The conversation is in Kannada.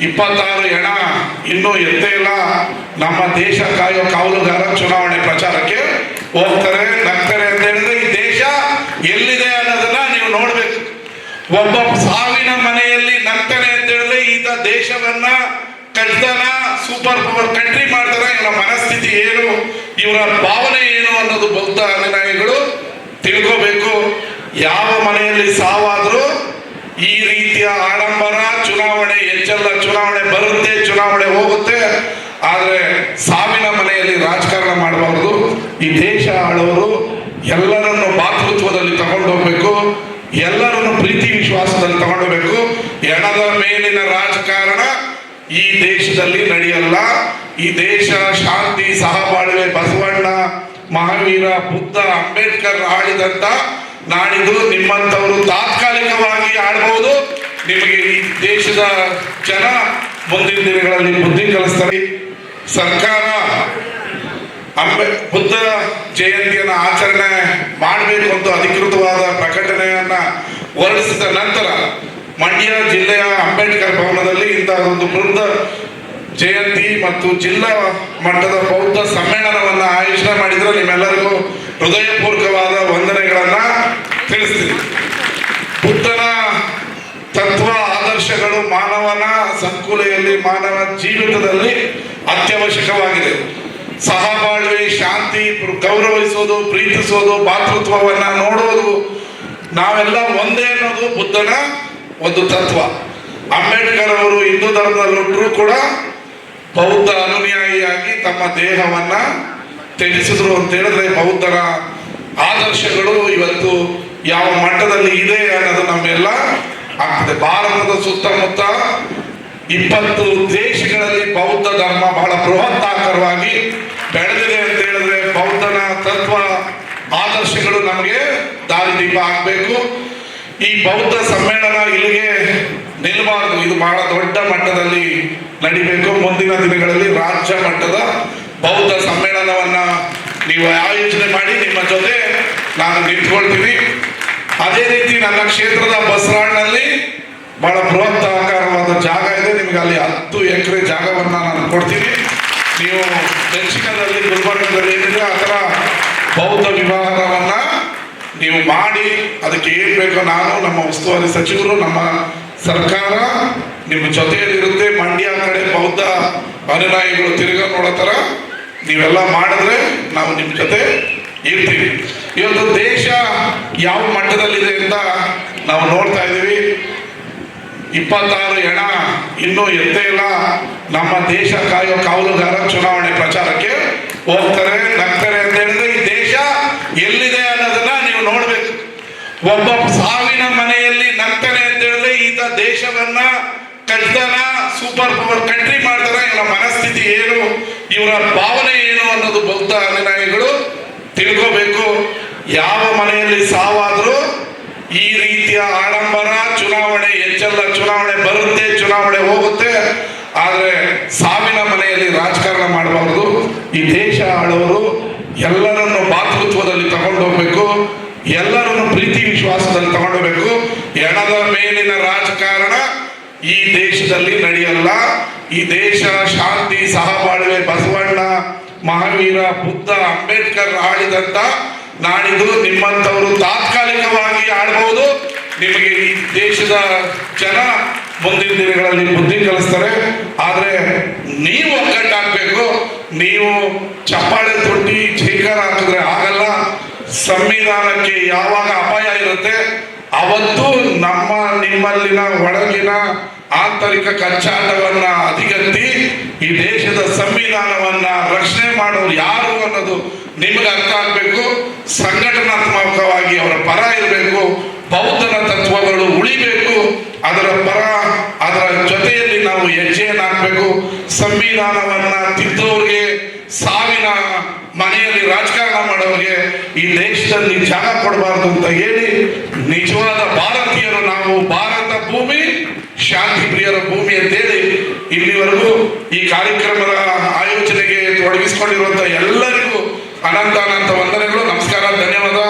26 ಹೆಣ ಇನ್ನೂ ಎತ್ತೇ ಇಲ್ಲ. ನಮ್ಮ ದೇಶ ಕಾಯೋ ಕಾವಲುಗಾರ ಚುನಾವಣೆ ಪ್ರಚಾರಕ್ಕೆ ಹೋಗ್ತಾರೆ, ನಗ್ತಾರೆ ಅಂತ ಹೇಳಿದ್ರೆ ಈ ದೇಶ ಎಲ್ಲಿದೆ ಅನ್ನೋದನ್ನ ನೀವು ನೋಡ್ಬೇಕು. ಒಬ್ಬ ಸಾವಿನ ಮನೆಯಲ್ಲಿ ನಗ್ತಾನೆ ಅಂತ ಹೇಳಿದ್ರೆ ಈತ ದೇಶವನ್ನ ಕಟ್ತಾನ, ಸೂಪರ್ ಪವರ್ ಕಂಟ್ರಿ ಮಾಡ್ತಾರ. ಇವರ ಮನಸ್ಥಿತಿ ಏನು, ಇವರ ಭಾವನೆ ಏನು ಅನ್ನೋದು ಬೌದ್ಧ ಅನುಯಾಯಿಗಳು ತಿಳ್ಕೋಬೇಕು. ಯಾವ ಮನೆಯಲ್ಲಿ ಸಾವಾದ್ರೂ ಈ ರೀತಿಯ ಆಡಂಬರ, ಚುನಾವಣೆ ಹೆಚ್ಚಲ್ಲ, ಚುನಾವಣೆ ಬರುತ್ತೆ, ಚುನಾವಣೆ ಹೋಗುತ್ತೆ, ಆದ್ರೆ ಸಾವಿನ ಮನೆಯಲ್ಲಿ ರಾಜಕಾರಣ ಮಾಡಬಾರದು. ಈ ದೇಶ ಆಳೋರು ಎಲ್ಲರನ್ನು ಭಾತೃತ್ವದಲ್ಲಿ ತಗೊಂಡೋಗ್ಬೇಕು, ಎಲ್ಲರನ್ನು ಪ್ರೀತಿ ವಿಶ್ವಾಸದಲ್ಲಿ ತಗೊಂಡೋಗ್ಬೇಕು. ಹೆಣದ ಮೇಲಿನ ರಾಜಕಾರಣ ಈ ದೇಶದಲ್ಲಿ ನಡೆಯಲ್ಲ. ಈ ದೇಶ ಶಾಂತಿ, ಸಹಬಾಳ್ವೆ, ಬಸವಣ್ಣ, ಮಹಾವೀರ, ಬುದ್ಧ, ಅಂಬೇಡ್ಕರ್ ಆಳಿದಂತ ನಾಡಿದು ನಿಮ್ಮಂಥವರು ತಾತ್ಕಾಲಿಕವಾಗಿ ಆಳ್ಬಹುದು. ನಿಮಗೆ ಈ ದೇಶದ ಜನ ಮುಂದಿನ ದಿನಗಳಲ್ಲಿ ಬುದ್ಧಿ ಕಲಿಸ್ತಾರೆ. ಸರ್ಕಾರ ಬುದ್ಧ ಜಯಂತಿಯನ್ನ ಆಚರಣೆ ಮಾಡಬೇಕು ಅಂತ ಅಧಿಕೃತವಾದ ಪ್ರಕಟಣೆಯನ್ನ ಹೊರಡಿಸಿದ ನಂತರ ಮಂಡ್ಯ ಜಿಲ್ಲೆಯ ಅಂಬೇಡ್ಕರ್ ಭವನದಲ್ಲಿ ಇಂತಹ ಒಂದು ಬುದ್ಧ ಜಯಂತಿ ಮತ್ತು ಜಿಲ್ಲಾ ಮಟ್ಟದ ಬೌದ್ಧ ಸಮ್ಮೇಳನವನ್ನ ಆಯೋಜನೆ ಮಾಡಿದ್ರೆ ನಿಮ್ಮೆಲ್ಲರಿಗೂ ಹೃದಯಪೂರ್ವಕವಾದ ವಂದನೆಗಳನ್ನ ತಿಳಿಸ್ತೀನಿ. ಬುದ್ಧನ ತತ್ವ ಆದರ್ಶಗಳು ಮಾನವನ ಸಂಕುಲೆಯಲ್ಲಿ, ಮಾನವ ಜೀವಿತದಲ್ಲಿ ಅತ್ಯವಶ್ಯಕವಾಗಿದೆ. ಸಹಬಾಳ್ವೆ, ಶಾಂತಿ, ಗೌರವಿಸೋದು, ಪ್ರೀತಿಸೋದು, ಭಾತೃತ್ವವನ್ನ ನೋಡೋದು, ನಾವೆಲ್ಲ ಒಂದೇ ಅನ್ನೋದು ಬುದ್ಧನ ಒಂದು ತತ್ವ. ಅಂಬೇಡ್ಕರ್ ಅವರು ಹಿಂದೂ ಧರ್ಮದಲ್ಲೊಟ್ಟರು ಕೂಡ ಬೌದ್ಧ ಅನುಯಾಯಿಯಾಗಿ ತಮ್ಮ ದೇಹವನ್ನ ತ್ಯಜಿಸಿದ್ರು ಅಂತ ಹೇಳಿದ್ರೆ ಬೌದ್ಧರ ಆದರ್ಶಗಳು ಇವತ್ತು ಯಾವ ಮಟ್ಟದಲ್ಲಿ ಇದೆ ಅನ್ನೋದು ನಮ್ಮೆಲ್ಲ ಆಗ್ತದೆ. ಭಾರತದ ಸುತ್ತಮುತ್ತ 20 ದೇಶಗಳಲ್ಲಿ ಬೌದ್ಧ ಧರ್ಮ ಬಹಳ ಬೃಹತ್ತಾಕಾರವಾಗಿ ಬೆಳೆದಿದೆ ಅಂತ ಹೇಳಿದ್ರೆ ಬೌದ್ಧನ ತತ್ವ ಆದರ್ಶಗಳು ನಮಗೆ ದಾರಿದೀಪ ಆಗಬೇಕು. ಈ ಬೌದ್ಧ ಸಮ್ಮೇಳನ ಇಲ್ಲಿಗೆ ನಿಲ್ಲಬಾರದು, ಇದು ಬಹಳ ದೊಡ್ಡ ಮಟ್ಟದಲ್ಲಿ ನಡಿಬೇಕು. ಮುಂದಿನ ದಿನಗಳಲ್ಲಿ ರಾಜ್ಯ ಮಟ್ಟದ ಬೌದ್ಧ ಸಮ್ಮೇಳನವನ್ನ ನೀವು ಆಯೋಜನೆ ಮಾಡಿ ನಿಮ್ಮ ಜೊತೆ ನಾನು ನಿಂತ್ಕೊಳ್ತೀನಿ. ಅದೇ ರೀತಿ ನನ್ನ ಕ್ಷೇತ್ರದ ಬಸರಾಳ್ನಲ್ಲಿ ಬಹಳ ಬೃಹತ್ ಆಕಾರವಾದ ಜಾಗ ಇದೆ. ನಿಮ್ಗೆ ಅಲ್ಲಿ 10 ಎಕರೆ ಜಾಗವನ್ನ ನಾನು ಕೊಡ್ತೀನಿ. ನೀವು ದಕ್ಷಿಣದಲ್ಲಿ ಗುಲ್ಬರ್ಗದಲ್ಲಿ ಏನಿದೆ ಆ ಥರ ಬೌದ್ಧ ವಿಭಾಗವನ್ನ ನೀವು ಮಾಡಿ ಅದಕ್ಕೆ ಏನ್ ಬೇಕೋ ನಾನು, ನಮ್ಮ ಉಸ್ತುವಾರಿ ಸಚಿವರು, ನಮ್ಮ ಸರ್ಕಾರ ನಿಮ್ಮ ಜೊತೆಯಲ್ಲಿರುತ್ತೆ. ಮಂಡ್ಯ ಕಡೆ ಬೌದ್ಧ ಅನುಯಾಯಿಗಳು ತಿರುಗಾ ನೋಡೋ ಥರ ನೀವೆಲ್ಲ ಮಾಡಿದ್ರೆ ನಾವು ನಿಮ್ಮ ಜೊತೆ ಇರ್ತೀವಿ. ಇವತ್ತು ದೇಶ ಯಾವ ಮಟ್ಟದಲ್ಲಿದೆ ಅಂತ ನಾವು ನೋಡ್ತಾ ಇದ್ದೀವಿ. 26 ಹೆಣ ಇನ್ನೂ ಎತ್ತೇ ಇಲ್ಲ. ನಮ್ಮ ದೇಶ ಕಾಯೋ ಕಾವಲುಗಾರ ಚುನಾವಣೆ ಪ್ರಚಾರಕ್ಕೆ ಹೋಗ್ತಾರೆ, ನಗ್ತಾರೆ ಅಂತ ಹೇಳಿದ್ರೆ ಈ ದೇಶ ಎಲ್ಲಿದೆ ಅನ್ನೋದನ್ನ ನೀವು ನೋಡ್ಬೇಕು. ಒಬ್ಬ ಸಾವಿನ ಮನೆಯಲ್ಲಿ ನಗ್ತಾನೆ ಅಂತ ಹೇಳಿದ್ರೆ ಈತ ದೇಶವನ್ನ ಕಟ್ತಾನ, ಸೂಪರ್ ಪವರ್ ಕಂಟ್ರಿ ಮಾಡ್ತಾರ. ಇವರ ಮನಸ್ಥಿತಿ ಏನು, ಇವರ ಭಾವನೆ ಏನು ಅನ್ನೋದು ಬೌದ್ಧ ಅನುಯಾಯಿಗಳು ತಿಳ್ಕೋಬೇಕು. ಯಾವ ಮನೆಯಲ್ಲಿ ಸಾವಾದ್ರೂ ಈ ರೀತಿಯ ಆಡಂಬರ, ಚುನಾವಣೆ ಹೆಚ್ಚಲ್ಲ, ಚುನಾವಣೆ ಬರುತ್ತೆ, ಚುನಾವಣೆ ಹೋಗುತ್ತೆ, ಆದ್ರೆ ಸಾವಿನ ಮನೆಯಲ್ಲಿ ರಾಜಕಾರಣ ಮಾಡಬಾರದು. ಈ ದೇಶ ಆಳೋರು ಎಲ್ಲರನ್ನು ಭಾತೃತ್ವದಲ್ಲಿ ತಗೊಂಡೋಗ್ಬೇಕು, ಎಲ್ಲರನ್ನು ಪ್ರೀತಿ ವಿಶ್ವಾಸದಲ್ಲಿ ತಗೊಂಡೋಗ್ಬೇಕು. ಹೆಣದ ಮೇಲಿನ ರಾಜಕಾರಣ ಈ ದೇಶದಲ್ಲಿ ನಡೆಯಲ್ಲ. ಈ ದೇಶ ಶಾಂತಿ, ಸಹಬಾಳ್ವೆ, ಬಸವಣ್ಣ, ಮಹಾವೀರ, ಬುದ್ಧ, ಅಂಬೇಡ್ಕರ್ ಆಳಿದಂತ ನಾಡಿದು ನಿಮ್ಮಂಥವರು ತಾತ್ಕಾಲಿಕವಾಗಿ ಆಳ್ಬಹುದು. ನಿಮಗೆ ಈ ದೇಶದ ಜನ ಮುಂದಿನ ದಿನಗಳಲ್ಲಿ ಬುದ್ಧಿ ಕಲಿಸ್ತಾರೆ. ಆದ್ರೆ ನೀವು ಒಗ್ಗಟ್ಟಾಗಬೇಕು. ನೀವು ಚಪ್ಪಾಳೆ ತೊಟ್ಟಿ ಜೈಕಾರ ಹಾಕಿದ್ರೆ ಆಗಲ್ಲ. ಸಂವಿಧಾನಕ್ಕೆ ಯಾವಾಗ ಅಪಾಯ ಇರುತ್ತೆ ಅವತ್ತು ನಮ್ಮ ನಿಮ್ಮಲ್ಲಿನ ಒಳಗಿನ ಆಂತರಿಕ ಕಚ್ಚಾಟವನ್ನ ಅಧಿಗತ್ತಿ ಈ ದೇಶದ ಸಂವಿಧಾನವನ್ನ ರಕ್ಷಣೆ ಮಾಡೋರು ಯಾರು ಅನ್ನೋದು ನಿಮಗೆ ಅರ್ಥ ಆಗ್ಬೇಕು. ಸಂಘಟನಾತ್ಮಕವಾಗಿ ಅವರ ಪರ ಇರಬೇಕು. ಬೌದ್ಧನ ತತ್ವಗಳು ಉಳಿಬೇಕು. ಅದರ ಜೊತೆಯಲ್ಲಿ ನಾವು ಹೆಜ್ಜೆಯನ್ನು ಹಾಕಬೇಕು. ಸಂವಿಧಾನವನ್ನ ತಿದ್ದೋರಿಗೆ, ಸಾವಿನ ಮನೆಯಲ್ಲಿ ರಾಜಕಾರಣ ಮಾಡೋರಿಗೆ ಈ ದೇಶದಲ್ಲಿ ಜಾಗ ಕೊಡಬಾರ್ದು ಅಂತ ಹೇಳಿ, ನಿಜವಾದ ಭಾರತೀಯರು ನಾವು, ಭಾರತ ಭೂಮಿ ಶಾಂತಿ ಪ್ರಿಯರ ಭೂಮಿ ಅಂತೇಳಿ ಇಲ್ಲಿವರೆಗೂ ಈ ಕಾರ್ಯಕ್ರಮದ ಆಯೋಜನೆಗೆ ತೊಡಗಿಸಿಕೊಂಡಿರುವಂತ ಎಲ್ಲರಿಗೂ ಅನಂತ ವಂದನೆಗಳು. ನಮಸ್ಕಾರ, ಧನ್ಯವಾದ.